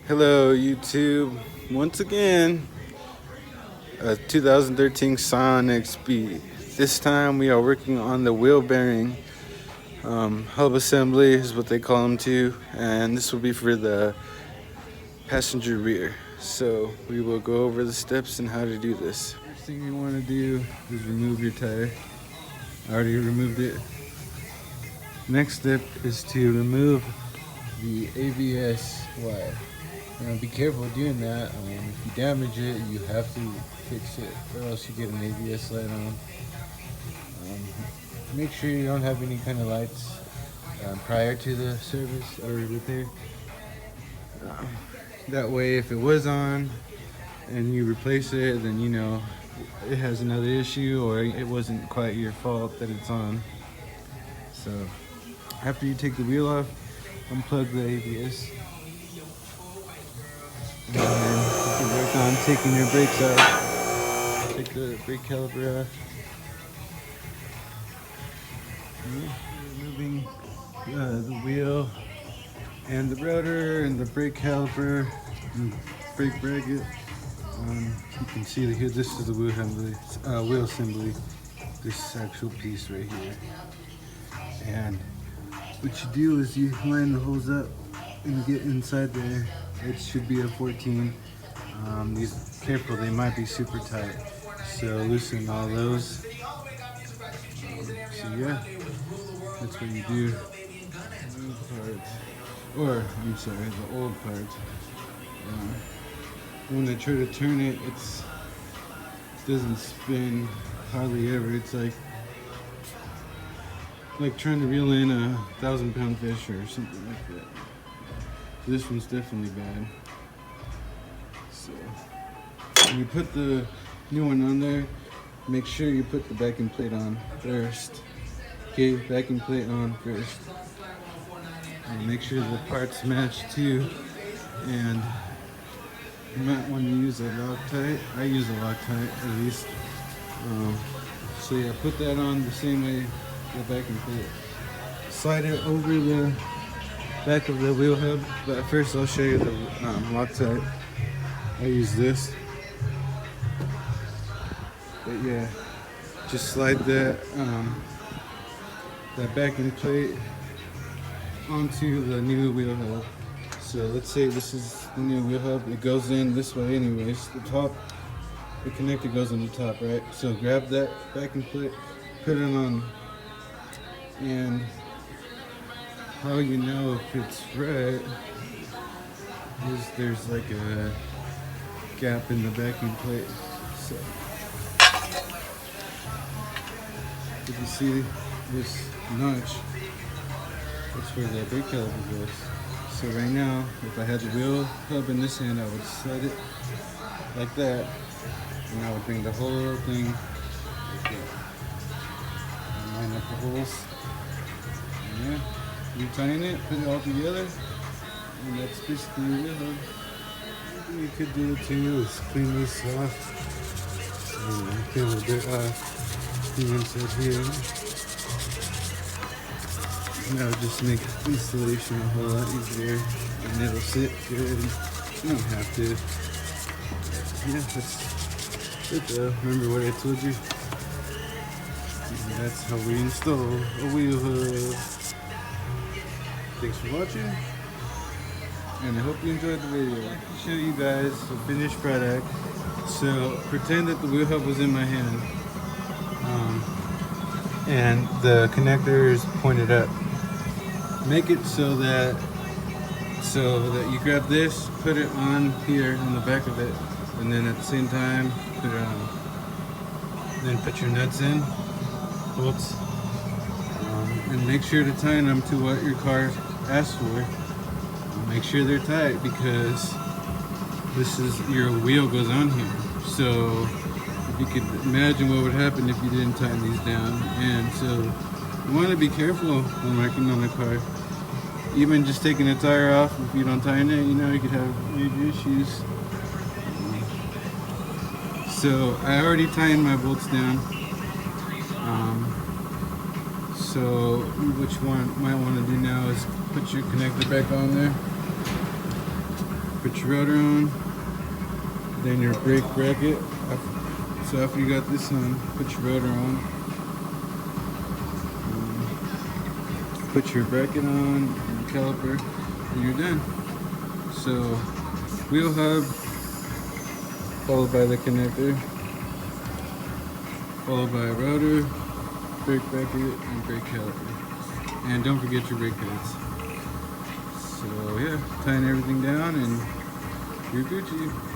Hello YouTube, once again, a 2013 Scion XB. This time we are working on the wheel bearing hub assembly is what they call them too, and this will be for the passenger rear. So we will go over the steps and how to do this. First thing you want to do is remove your tire. I already removed it. Next step is to remove the ABS wire. Be careful doing that. If you damage it, you have to fix it, or else you get an ABS light on. Make sure you don't have any kind of lights prior to the service or repair. That way, if it was on and you replace it, then you know it has another issue, or it wasn't quite your fault that it's on. So after you take the wheel off, unplug the ABS. And then you can work on taking your brakes off. Take the brake caliper off. Removing the wheel and the rotor and the brake caliper and brake bracket. You can see here, this is the wheel assembly, this actual piece right here. And what you do is you line the holes up and get inside there. It should be a 14. These, careful, they might be super tight. So loosen all those. So yeah, that's what you do. New parts, or I'm sorry, the old parts. When I try to turn it, it doesn't spin hardly ever. It's like trying to reel in a 1,000-pound fish or something like that. This one's definitely bad. So when you put the new one on there, make sure you put the backing plate on first. Okay, backing plate on first. And make sure the parts match too. And you might want to use a Loctite. I use a Loctite at least. So yeah, put that on the same way the backing plate. Slide it over the back of the wheel hub, but first I'll show you the Loctite. I use this. But yeah, just slide that backing plate onto the new wheel hub. So let's say this is the new wheel hub. It goes in this way anyways. The top, the connector goes on the top, right? So grab that backing plate, put it on, and how you know if it's right is there's like a gap in the backing plate. So if you see this notch, that's where the brake caliper goes. So right now, if I had the wheel hub in this hand, I would slide it like that, and I would bring the whole thing like that. And line up the holes. And yeah, you tighten it, put it all together, and that's basically your wheel hub. What you could do too is clean this off. And peel a bit off the inside here. And that would just make installation a whole lot easier, and it'll sit good. You don't have to. Yeah, that's it though. Remember what I told you? And that's how we install a wheel hub. Thanks for watching, and I hope you enjoyed the video. I'll show you guys the finished product. So pretend that the wheel hub was in my hand, and the connector is pointed up. Make it so that you grab this, put it on here on the back of it, and then at the same time put it on. Then put your nuts in, bolts, and make sure to tighten them to what your car asks for. Make sure they're tight, because this is your wheel goes on here. So if you could imagine what would happen if you didn't tighten these down. And so you want to be careful when working on a car. Even just taking a tire off, if you don't tighten it, you know you could have major issues. So I already tightened my bolts down. So what you might want to do now is put your connector back on there. put your rotor on, then your brake bracket. So after you got this on, put your rotor on, put your bracket on, and caliper, and you're done. So wheel hub, followed by the connector, followed by a rotor, brake bracket, and brake caliper. And don't forget your brake pads. So yeah, tying everything down and you're Gucci.